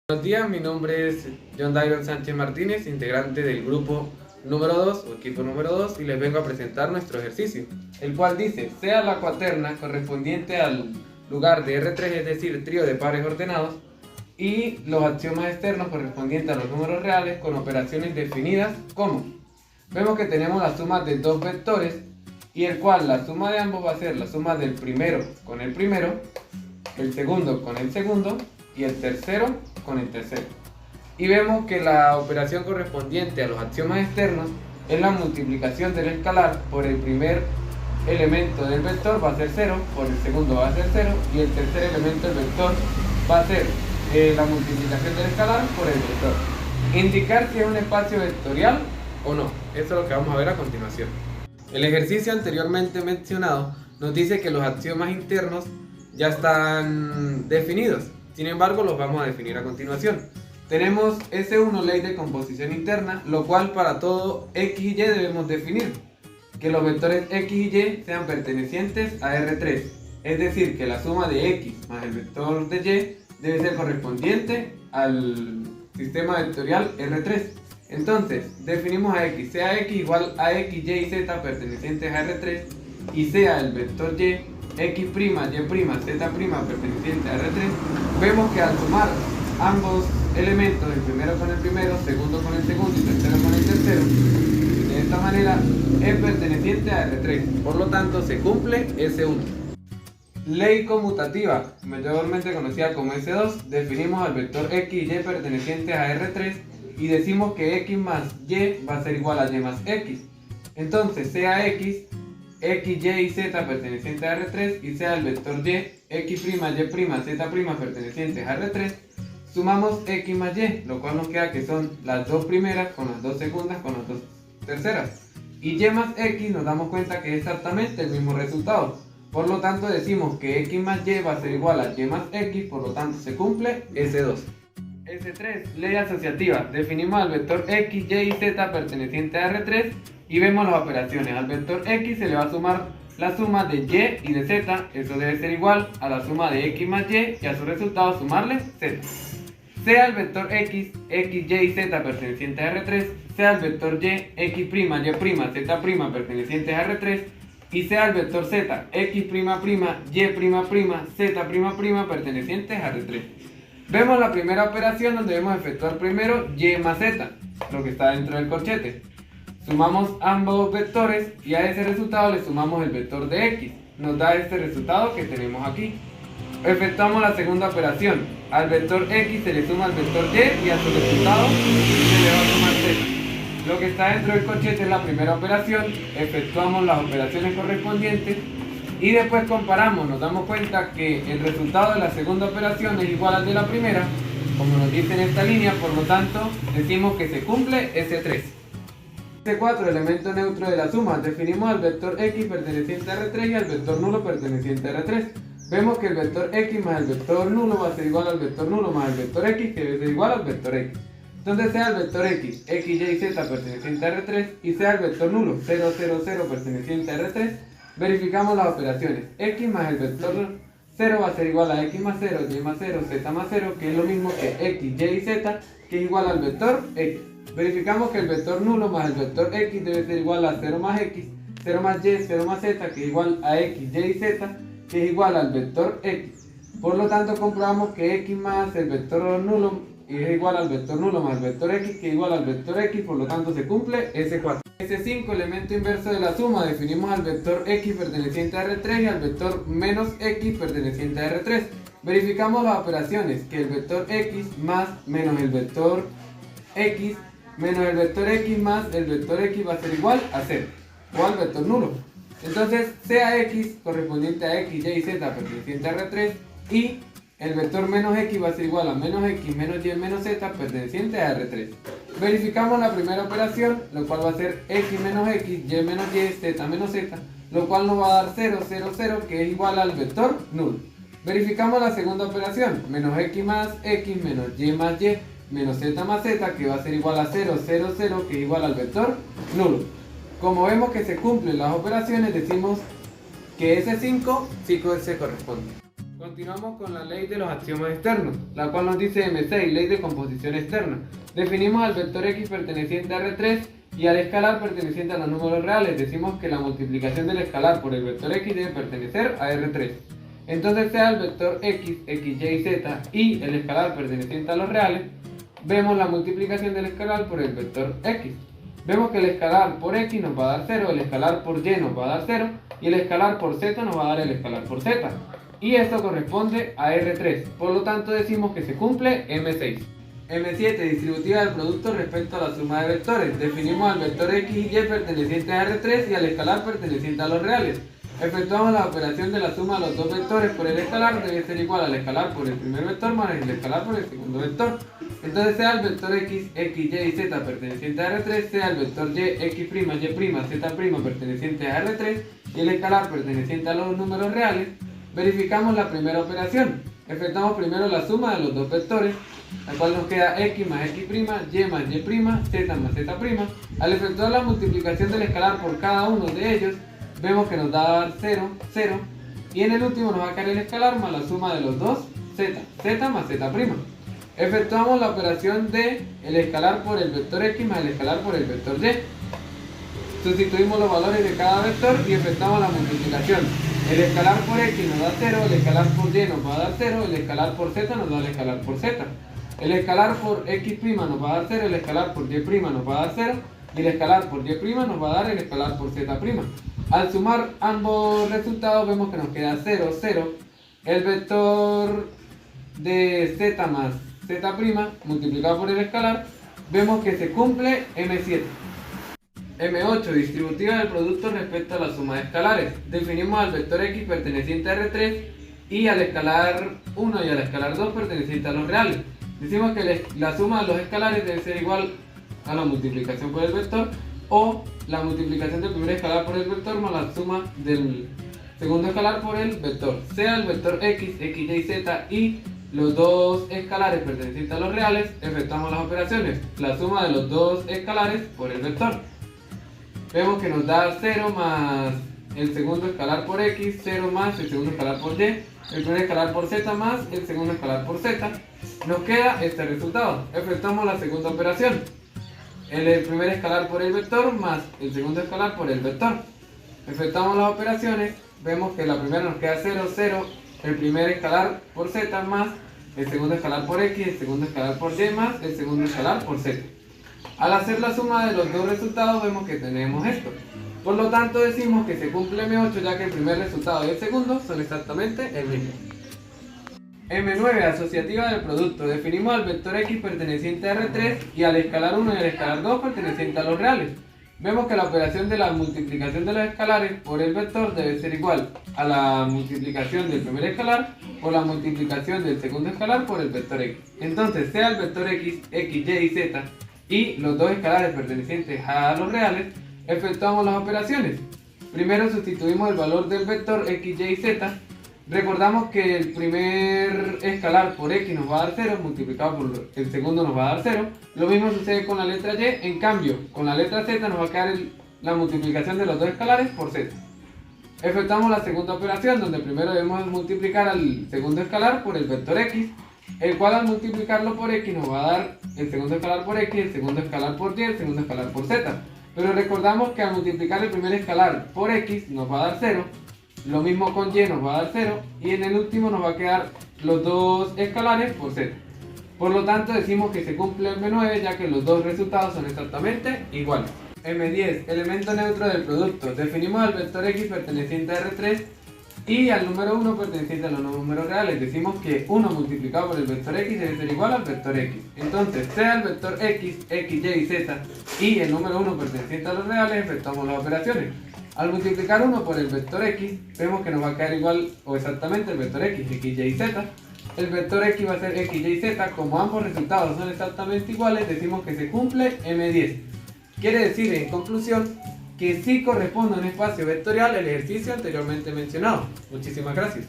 Buenos días, mi nombre es John Dairon Sánchez Martínez, integrante del grupo número 2 o equipo número 2, y les vengo a presentar nuestro ejercicio, el cual dice: sea la cuaterna correspondiente al lugar de R3, es decir, trío de pares ordenados, y los axiomas externos correspondientes a los números reales con operaciones definidas como. Vemos que tenemos la suma de dos vectores, y el cual la suma de ambos va a ser la suma del primero con el primero, el segundo con el segundo, y el tercero con el tercero. Y vemos que la operación correspondiente a los axiomas externos es la multiplicación del escalar por el primer elemento del vector, va a ser 0, por el segundo va a ser 0, y el tercer elemento del vector va a ser la multiplicación del escalar por el vector. Indicar si es un espacio vectorial o no, eso es lo que vamos a ver a continuación. El ejercicio anteriormente mencionado nos dice que los axiomas internos ya están definidos. Sin embargo, los vamos a definir a continuación. Tenemos S1, ley de composición interna, lo cual para todo X y Y debemos definir que los vectores X y Y sean pertenecientes a R3. Es decir, que la suma de X más el vector de Y debe ser correspondiente al sistema vectorial R3. Entonces, definimos a X, sea X igual a X, Y y Z pertenecientes a R3, y sea el vector Y X', Y', Z' perteneciente a R3, vemos que al sumar ambos elementos, el primero con el primero, segundo con el segundo y tercero con el tercero, de esta manera es perteneciente a R3, por lo tanto se cumple S1. Ley conmutativa, mayormente conocida como S2, definimos al vector X y Y pertenecientes a R3 y decimos que X más Y va a ser igual a Y más X. Entonces, sea X, X, Y y Z pertenecientes a R3 y sea el vector Y, X', Y', Z' pertenecientes a R3, sumamos X más Y, lo cual nos queda que son las dos primeras con las dos segundas con las dos terceras. Y Y más X nos damos cuenta que es exactamente el mismo resultado. Por lo tanto decimos que X más Y va a ser igual a Y más X, por lo tanto se cumple S2. S3, ley asociativa. Definimos al vector X, Y y Z perteneciente a R3 y vemos las operaciones. Al vector X se le va a sumar la suma de Y y de Z, eso debe ser igual a la suma de X más Y y a su resultado sumarle Z. Sea el vector X, X, Y y Z perteneciente a R3, sea el vector Y, X', Y', Z' pertenecientes a R3, y sea el vector Z, X', Y', Z' pertenecientes a R3. Vemos la primera operación donde debemos efectuar primero Y más Z, lo que está dentro del corchete. Sumamos ambos vectores y a ese resultado le sumamos el vector de X. Nos da este resultado que tenemos aquí. Efectuamos la segunda operación. Al vector X se le suma el vector Y y a su resultado se le va a sumar Z. Lo que está dentro del corchete es la primera operación. Efectuamos las operaciones correspondientes y después comparamos. Nos damos cuenta que el resultado de la segunda operación es igual al de la primera, como nos dice en esta línea, por lo tanto decimos que se cumple S3. S4, elemento neutro de la suma. Definimos al vector X perteneciente a R3 y al vector nulo perteneciente a R3. Vemos que el vector X más el vector nulo va a ser igual al vector nulo más el vector X, que debe ser igual al vector X. Entonces sea el vector X, X, Y y Z perteneciente a R3 y sea el vector nulo, 0, 0, 0 perteneciente a R3, verificamos las operaciones. X más el vector 0 va a ser igual a X más 0, Y más 0, Z más 0, que es lo mismo que X, Y y Z, que es igual al vector X. Verificamos que el vector nulo más el vector X debe ser igual a 0 más X, 0 más Y, 0 más Z, que es igual a X, Y y Z, que es igual al vector X. Por lo tanto comprobamos que X más el vector nulo es igual al vector nulo más el vector X, que es igual al vector X, por lo tanto se cumple S4. S5, elemento inverso de la suma. Definimos al vector X perteneciente a R3 y al vector menos X perteneciente a R3. Verificamos las operaciones, que el vector X más menos el vector X menos el vector X más el vector X va a ser igual a 0 o al vector nulo. Entonces sea X correspondiente a X, Y y Z perteneciente a R3 y el vector menos X va a ser igual a menos X menos Y menos Z perteneciente a R3. Verificamos la primera operación, lo cual va a ser X menos X, Y menos Y, Z menos Z, lo cual nos va a dar 0, 0, 0, que es igual al vector nulo. Verificamos la segunda operación, menos X más X menos Y más Y menos Z más Z, que va a ser igual a 0, 0, 0, que es igual al vector nulo. Como vemos que se cumplen las operaciones, decimos que S5 sí se corresponde. Continuamos con la ley de los axiomas externos, la cual nos dice M6, ley de composición externa. Definimos al vector X perteneciente a R3 y al escalar perteneciente a los números reales. Decimos que la multiplicación del escalar por el vector X debe pertenecer a R3. Entonces, sea el vector X, X, Y, Z y el escalar perteneciente a los reales, vemos la multiplicación del escalar por el vector X. Vemos que el escalar por X nos va a dar 0, el escalar por Y nos va a dar 0 y el escalar por Z nos va a dar el escalar por Z. Y esto corresponde a R3, por lo tanto decimos que se cumple M6. M7, distributiva del producto respecto a la suma de vectores. Definimos al vector X y Y perteneciente a R3 y al escalar perteneciente a los reales. Efectuamos la operación de la suma de los dos vectores por el escalar, debe ser igual al escalar por el primer vector más el escalar por el segundo vector. Entonces, sea el vector X, X, Y y Z perteneciente a R3, sea el vector Y, X', Y', Z' perteneciente a R3 y el escalar perteneciente a los números reales, verificamos la primera operación. Efectuamos primero la suma de los dos vectores, la cual nos queda X más X', Y más Y', Z más Z'. Al efectuar la multiplicación del escalar por cada uno de ellos, vemos que nos da a dar 0, 0, y en el último nos va a quedar el escalar más la suma de los dos Z, Z más Z'. Efectuamos la operación de el escalar por el vector X más el escalar por el vector Y. Sustituimos los valores de cada vector y efectuamos la multiplicación. El escalar por X nos da 0, el escalar por Y nos va a dar 0, el escalar por Z nos da el escalar por Z. El escalar por X' nos va a dar 0, el escalar por Y' nos va a dar 0 y el escalar por Y' nos va a dar el escalar por Z'. Al sumar ambos resultados vemos que nos queda 0, 0. El vector de Z más Z' multiplicado por el escalar, vemos que se cumple M7. M8, distributiva del producto respecto a la suma de escalares. Definimos al vector X perteneciente a R3 y al escalar 1 y al escalar 2 perteneciente a los reales. Decimos que la suma de los escalares debe ser igual a la multiplicación por el vector o la multiplicación del primer escalar por el vector más la suma del segundo escalar por el vector. Sea el vector X, X, Y, Z y los dos escalares pertenecientes a los reales, efectuamos las operaciones. La suma de los dos escalares por el vector. Vemos que nos da 0 más el segundo escalar por X, 0 más el segundo escalar por Y, el primer escalar por Z más el segundo escalar por Z. Nos queda este resultado. Efectuamos la segunda operación. El primer escalar por el vector más el segundo escalar por el vector. Efectuamos las operaciones. Vemos que la primera nos queda 0, 0, el primer escalar por Z más el segundo escalar por X, el segundo escalar por Y más el segundo escalar por Z. Al hacer la suma de los dos resultados vemos que tenemos esto. Por lo tanto decimos que se cumple M8 ya que el primer resultado y el segundo son exactamente el mismo. M9, asociativa del producto. Definimos al vector X perteneciente a R3 y al escalar 1 y al escalar 2 perteneciente a los reales. Vemos que la operación de la multiplicación de los escalares por el vector debe ser igual a la multiplicación del primer escalar por la multiplicación del segundo escalar por el vector X. Entonces, sea el vector X, X, Y y Z y los dos escalares pertenecientes a los reales, efectuamos las operaciones. Primero sustituimos el valor del vector X, Y y Z. Recordamos que el primer escalar por X nos va a dar 0, multiplicado por el segundo nos va a dar 0. Lo mismo sucede con la letra Y, en cambio, con la letra Z nos va a quedar la multiplicación de los dos escalares por Z. Efectuamos la segunda operación, donde primero debemos multiplicar al segundo escalar por el vector X, el cual al multiplicarlo por X nos va a dar el segundo escalar por X, el segundo escalar por Y, el segundo escalar por Z. Pero recordamos que al multiplicar el primer escalar por X nos va a dar 0. Lo mismo con Y nos va a dar 0 y en el último nos va a quedar los dos escalares por Z. Por lo tanto decimos que se cumple M9 ya que los dos resultados son exactamente iguales. M10, elemento neutro del producto. Definimos al vector X perteneciente a R3 y al número 1 perteneciente a los números reales. Decimos que 1 multiplicado por el vector X debe ser igual al vector X. Entonces, sea el vector X, X, Y y Z y el número 1 perteneciente a los reales, efectuamos las operaciones. Al multiplicar 1 por el vector X, vemos que nos va a quedar igual o exactamente el vector X, X, Y y Z. El vector X va a ser X, Y y Z. Como ambos resultados son exactamente iguales, decimos que se cumple M10. Quiere decir, en conclusión, que sí corresponde a un espacio vectorial el ejercicio anteriormente mencionado. Muchísimas gracias.